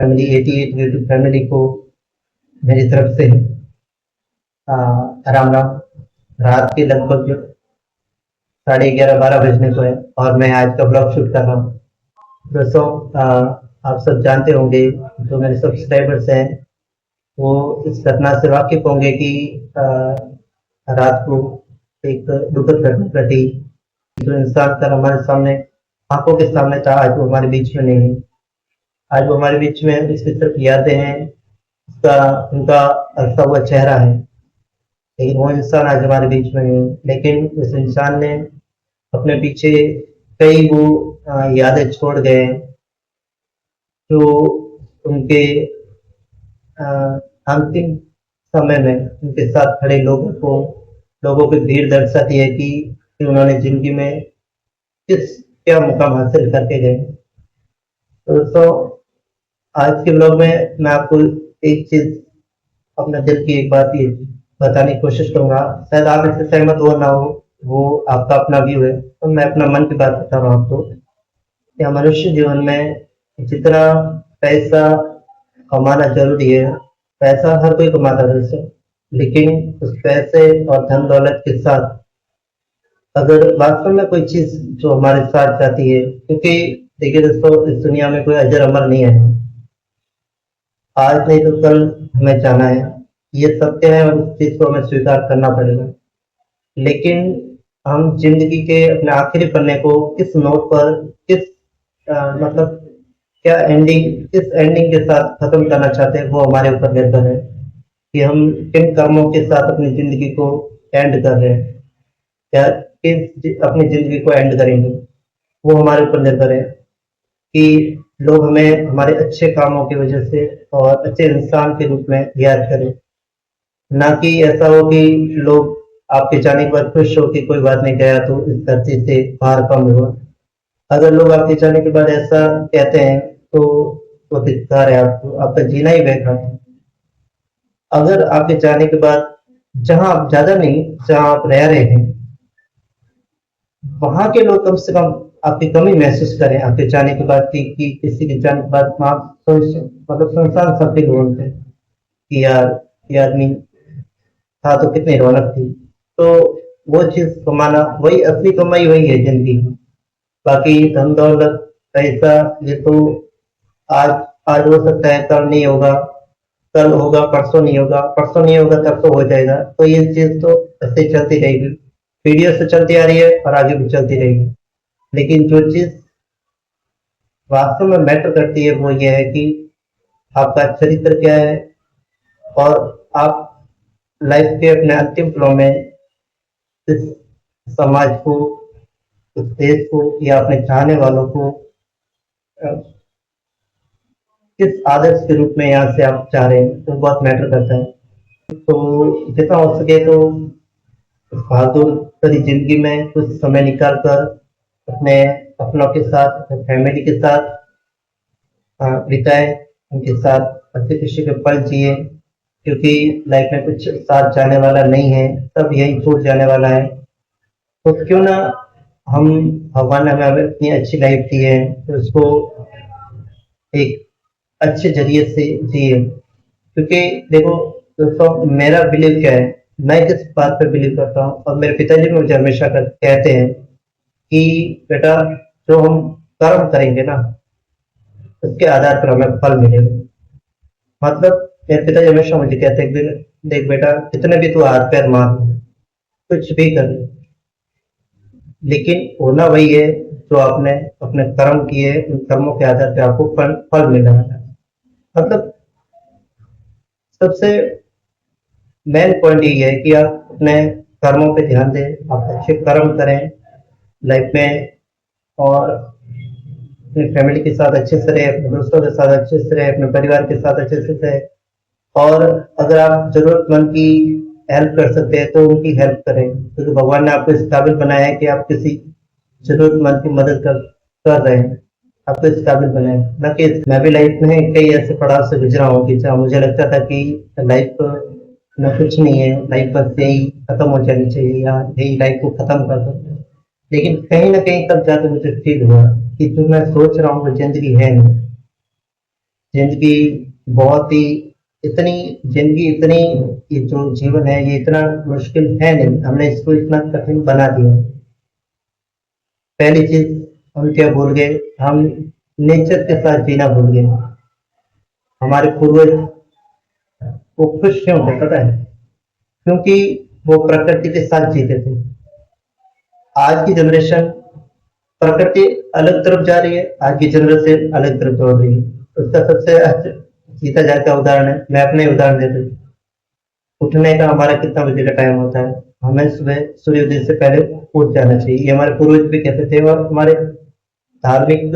Family 88 YouTube family को मेरी तरफ से राम राम। रात के लगभग 11:30-12 बजने को है और मैं आज का ब्लॉग शूट कर रहा हूँ। दोस्तों, आप सब जानते होंगे, जो मेरे सब्सक्राइबर्स हैं वो इस घटना से वाकिफ होंगे कि रात को एक दुखद घटना घटी। जो इंसान कल हमारे सामने, आंखों के सामने था, आज वो हमारे बीच में नहीं है। आज वो हमारे बीच में इसकी सिर्फ यादें हैं, उसका उनका अरसा हुआ चेहरा है, लेकिन वो इंसान आज हमारे बीच में नहीं है। लेकिन उस इंसान ने अपने पीछे कई वो यादें छोड़ गए हैं, जो उनके अंतिम समय में उनके साथ खड़े लोगों की भीड़ दर्शाती है कि उन्होंने जिंदगी में क्या मुकाम हासिल करके गए। तो दोस्तों, आज के ब्लॉग में मैं आपको एक चीज, अपने दिल की एक बात ये बताने की कोशिश करूंगा। शायद आप इससे सहमत हो ना हो, वो आपका अपना व्यू है, तो मैं अपना मन की बात बता रहा हूँ आपको। या मनुष्य जीवन में जितना पैसा कमाना जरूरी है, पैसा हर कोई कमाता है दोस्तों, लेकिन उस पैसे और धन दौलत के साथ अगर वास्तव में कोई चीज जो हमारे साथ जाती है, क्योंकि देखिए दोस्तों, इस दुनिया में कोई अजर अमर नहीं है। आज नहीं तो कल हमें जाना है, ये सत्य है और इस चीज को हमें स्वीकार करना पड़ेगा। लेकिन हम जिंदगी के अपने आखिरी पन्ने को किस नोट पर, किस मतलब क्या किस एंडिंग के साथ खत्म करना चाहते हैं, वो हमारे ऊपर निर्भर है कि हम किन कर्मों के साथ अपनी जिंदगी को एंड कर रहे हैं, या अपनी जिंदगी को एंड करेंगे। वो हमारे ऊपर निर्भर है कि लोग हमें हमारे अच्छे कामों की वजह से और अच्छे इंसान के रूप में याद करें, ना कि ऐसा हो कि लोग आपके जाने के बाद खुश हो कि कोई बात नहीं, गया तो इस धरती से बाहर कम हुआ। अगर लोग आपके जाने के बाद ऐसा कहते हैं तो वो धिक्कार है, आपको, आपका जीना ही बेकार है। अगर आपके जाने के बाद, जहां आप ज्यादा नहीं, जहां आप रह रहे हैं, वहां के लोग कम से कम आपकी कमी महसूस करें आपके जाने के बाद कि किसी के जाने के बाद आप मतलब संसार सब फील होते हैं कि यार ये आदमी था तो कितनी रौनक थी। तो वो चीज कमाना, वही असली कमाई, वही है जिंदगी की। बाकी धन दौलत पैसा, ये तो आज आज हो सकता है, कल नहीं होगा, कल होगा, परसों नहीं होगा, परसों नहीं होगा तब तो हो जाएगा। तो ये चीज तो ऐसे ही चलती रहेगी, पीढ़ियों से चलती आ रही है और आगे भी चलती रहेगी। लेकिन जो चीज वास्तव में मैटर करती है वो ये है कि आपका चरित्र क्या है, और आप लाइफ के अपने अंतिम फ्लो में इस समाज को, इस देश को, या अपने चाहने वालों को किस आदर्श के रूप में यहाँ से आप चाह रहे हैं, तो बहुत मैटर करता है। तो जितना हो सके तो भागदौड़ भरी जिंदगी में कुछ समय निकाल कर अपने अपनों के साथ, अपने फैमिली के साथ बिताए, उनके साथ अच्छे खुशी के पल जिए, क्योंकि लाइफ में कुछ साथ जाने वाला नहीं है, सब यही छूट जाने वाला है। तो क्यों ना हम, भगवान ने हमें इतनी अच्छी लाइफ दी है तो उसको एक अच्छे जरिए से जिए। क्योंकि देखो दोस्तों, मेरा बिलीव क्या है, मैं किस बात पर बिलीव करता हूँ, और मेरे पिताजी भी मुझे हमेशा कहते हैं कि बेटा, जो हम कर्म करेंगे ना, उसके आधार पर हमें फल मिलेगा। मतलब मेरे पिताजी हमेशा मुझे कहते हैं, देख बेटा, कितने भी तू हाथ पैर मार, कुछ भी कर, लेकिन होना वही है जो आपने अपने कर्म किए, उन कर्मों के आधार पर आपको फल मिल रहा है। मतलब सबसे मेन पॉइंट यही है कि आप अपने कर्मों पे ध्यान दें, आप अच्छे कर्म करें लाइफ में, और अपनी फैमिली के साथ अच्छे से रहे, अपने दोस्तों के साथ अच्छे से रहे, अपने परिवार के साथ अच्छे से रहे। और अगर आप जरूरतमंद की हेल्प कर सकते हैं तो उनकी हेल्प करें, क्योंकि भगवान ने आपको इस काबिल बनाया है कि आप किसी जरूरतमंद की मदद कर रहे हैं, आपको इस काबिल बनाए। न कि मैं भी लाइफ में कई ऐसे पड़ाव से गुजरा हूँ कि जहाँ मुझे लगता था कि लाइफ में कुछ नहीं है, लाइफ बस यही खत्म हो जानी चाहिए, या यही लाइफ को खत्म कर दो। लेकिन कहीं ना कहीं तब जाकर मुझे फील हुआ कि जो मैं सोच रहा हूँ वो जिंदगी है नहीं। जिंदगी बहुत ही इतनी जिंदगी इतनी ये जो जीवन है ये इतना मुश्किल है नहीं, हमने इसको इतना कठिन बना दिया। पहली चीज हम क्या भूल गए, हम नेचर के साथ जीना भूल गए। हमारे पूर्वज वो खुश क्यों थे पता है? क्योंकि वो प्रकृति के साथ जीते थे। आज की जनरेशन प्रकृति अलग तरफ जा रही है, आज की जनरेशन अलग तरफ दौड़ रही है। उसका सबसे अच्छा जीता जाता उदाहरण है, मैं अपने उदाहरण देता हूँ। उठने का हमारा कितना बजे का टाइम होता है? हमें सुबह सूर्योदय से पहले उठ जाना चाहिए, ये हमारे पूर्वज भी कहते थे और हमारे धार्मिक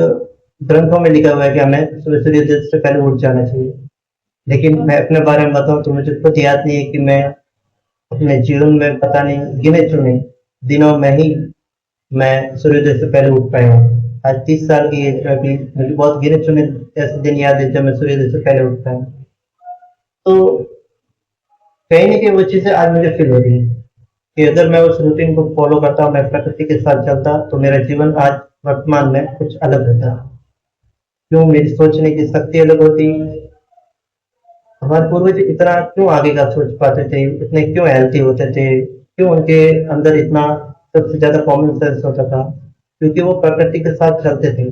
ग्रंथों में लिखा हुआ है कि हमें सुबह सूर्योदय से पहले उठ जाना चाहिए। लेकिन मैं अपने बारे में बताऊं तो मुझे खुद याद नहीं है कि मैं अपने जीवन में पता नहीं गिने चुने दिनों में ही मैं सूर्योदय से पहले उठ पाया हूँ। आज 30 साल की एज में भी मुझे बहुत गिने चुने ऐसे दिन याद है जब मैं सूर्योदय से पहले उठता हूँ। तो कहीं ना कहीं वो चीजें आज मुझे फील हो रही है कि अगर मैं उस रूटीन को फॉलो करता, मैं प्रकृति के साथ चलता, तो मेरा जीवन आज वर्तमान में कुछ अलग होता। क्यों मेरी सोचने की शक्ति अलग होती, हमारे पूर्वज इतना क्यों आगे का सोच पाते थे, इतने क्यों हेल्थी होते थे, क्यों उनके अंदर इतना सबसे ज्यादा कॉमन सेंस होता था? क्योंकि वो प्रकृति के साथ चलते थे।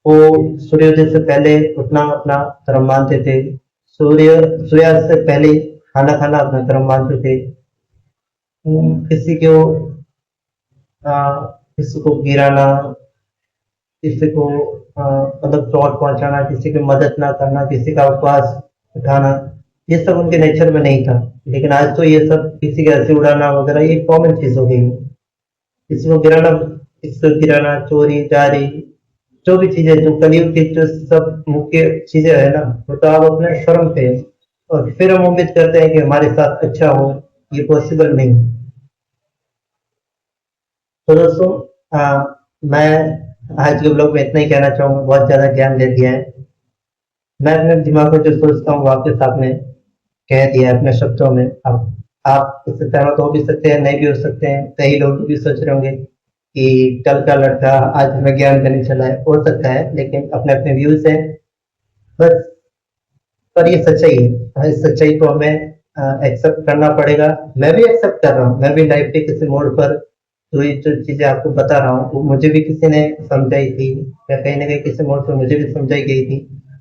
वो सूर्योदय से पहले उठना अपना धर्म मानते थे, सूर्यास्त से पहले खाना खाना अपना धर्म मानते थे। किसी को किसी को गिराना, किसी को मतलब चोट पहुंचाना, किसी की मदद ना करना, किसी का उपवास उठाना, ये सब उनके नेचर में नहीं था। लेकिन आज तो ये सब किसी के हंसी उड़ाना वगैरह ये कॉमन चीज हो गई। किसी को गिराना, किसी को गिराना, चोरी जारी, जो भी चीजें जो कलयुग की जो सब मुख्य चीजें है ना, वो तो आप अपने कर्म पे, और फिर हम उम्मीद करते हैं कि हमारे साथ अच्छा हो, ये पॉसिबल नहीं। तो दोस्तों मैं आज के ब्लॉग में इतना ही कहना चाहूंगा, बहुत ज्यादा ज्ञान दे दिया है। मैं अपने दिमाग में जो सोचता हूँ वो आपके सामने कह दिया है अपने शब्दों में। अब आप इससे सहमत हो भी सकते हैं, नहीं भी हो सकते हैं। कई लोग भी सोच रहे होंगे कि कल का लड़का आज हमें ज्ञान देने चला है, हो सकता है, लेकिन अपने अपने व्यूज है बस। पर ये सच्चाई है, इस सच्चाई को हमें एक्सेप्ट करना पड़ेगा। मैं भी एक्सेप्ट कर रहा हूँ, मैं भी लाइफ के किसी मोड़ पर तो ये जो चीजें आपको बता रहा हूँ वो मुझे भी किसी ने समझाई थी, या कहीं ना कहीं किसी मोड़ पर मुझे भी समझाई गई थी।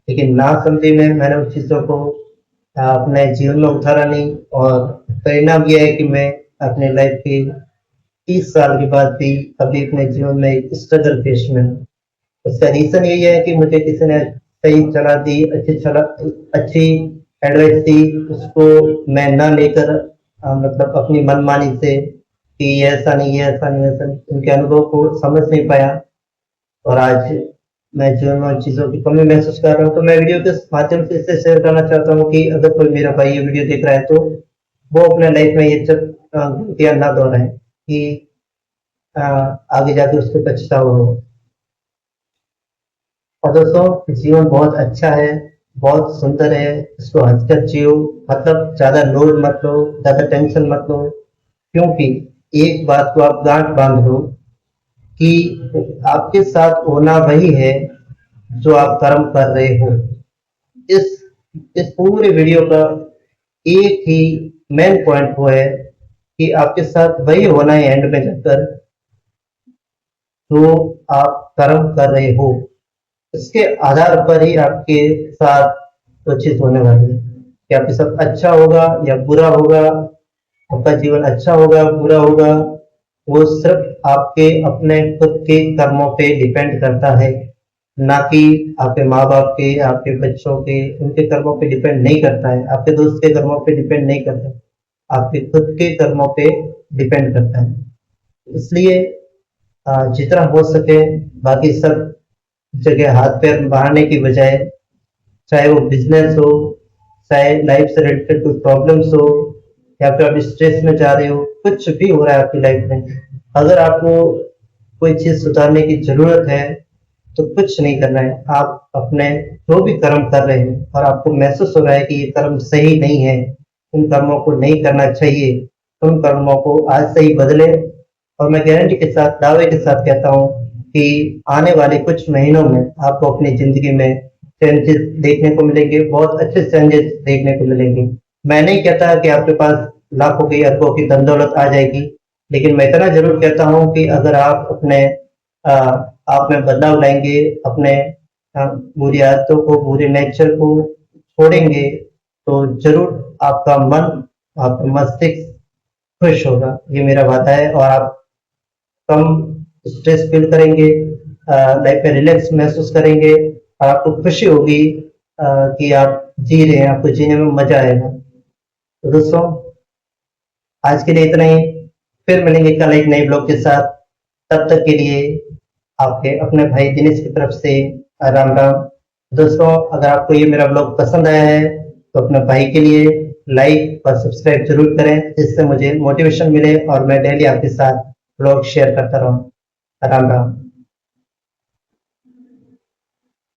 लेकिन ना समझे में मैंने उस चीजों को अपने जीवन में उतारा नहीं, और परिणाम यह है कि मैं अपने लाइफ के 30 साल के बाद भी अभी अपने जीवन में एक स्ट्रगल फेस में हूँ। उसका रीजन यही है कि मुझे किसी ने सही सलाह दी, अच्छी एडवाइस दी, उसको मैं ना लेकर मतलब अपनी मनमानी से कि ये ऐसा नहीं है, ऐसा नहीं, ऐसा नहीं, उनके अनुभव को समझ नहीं पाया, और आज मैं जीवन में उन चीजों की कमी महसूस कर रहा हूँ। तो मैं वीडियो के माध्यम से इससे शेयर करना चाहता हूँ कि अगर कोई मेरा भाई ये वीडियो देख रहा है तो वो अपने लाइफ में ये सब गलतियां ना दोहराए कि आगे जाके उसको पछतावा हो। और दोस्तों जीवन बहुत अच्छा है, बहुत सुंदर है, इसको हंसकर जियो। मतलब ज्यादा लोड मत लो, ज्यादा टेंशन मत लो, क्योंकि एक बात को आप गांठ बांध लो कि आपके साथ होना वही है जो आप कर्म कर रहे हो। इस इस पूरे वीडियो का एक ही मेन पॉइंट वो है कि आपके साथ वही होना है एंड में जाकर जो आप कर्म कर रहे हो। इसके आधार पर ही आपके साथ वो चीज होने वाली है कि आपके साथ अच्छा होगा या बुरा होगा, आपका जीवन अच्छा होगा बुरा होगा, वो सिर्फ आपके अपने खुद के कर्मों पे डिपेंड करता है, ना कि आपके माँ बाप के, आपके बच्चों के, उनके कर्मों पे डिपेंड नहीं करता है, आपके दोस्त के कर्मों पे डिपेंड नहीं करता है, आपके खुद के कर्मों पे डिपेंड करता है। इसलिए जितना हो सके बाकी सब जगह हाथ पैर बढ़ाने की बजाय, चाहे वो बिजनेस हो, चाहे लाइफ से रिलेटेड कोई प्रॉब्लम्स हो, या फिर आप स्ट्रेस में जा रहे हो, कुछ भी हो रहा है आपकी लाइफ में, अगर आपको कोई चीज सुधारने की जरूरत है तो कुछ नहीं करना है। आप अपने जो भी कर्म कर रहे हैं और आपको महसूस हो रहा है कि ये कर्म सही नहीं है, उन कर्मों को नहीं करना चाहिए, उन कर्मों को आज से ही बदले। और मैं गारंटी के साथ, दावे के साथ कहता हूँ कि आने वाले कुछ महीनों में आपको अपनी जिंदगी में चेंजेस देखने को मिलेंगे, बहुत अच्छे चेंजेस देखने को मिलेंगे। मैं नहीं कहता कि आपके पास लाखों की अरबों की धन दौलत आ जाएगी, लेकिन मैं इतना जरूर कहता हूँ कि अगर आप अपने आप में बदलाव लाएंगे, अपने बुरी आदतों को, बुरे नेचर को छोड़ेंगे, तो जरूर आपका मन, आपका मस्तिष्क खुश होगा, ये मेरा वादा है। और आप कम स्ट्रेस फील करेंगे, लाइफ में रिलैक्स महसूस करेंगे और आपको खुशी होगी कि आप जी रहे हैं, आपको जीने में मजा आएगा। तो दोस्तों, आज के लिए इतना ही। फिर मिलेंगे कल एक नए ब्लॉग के साथ। तब तक के लिए आपके अपने भाई दिनेश की तरफ से राम राम। दोस्तों, अगर आपको ये मेरा ब्लॉग पसंद आया है तो अपने भाई के लिए लाइक और सब्सक्राइब जरूर करें, जिससे मुझे मोटिवेशन मिले और मैं डेली आपके साथ ब्लॉग शेयर करता रहूं। राम राम।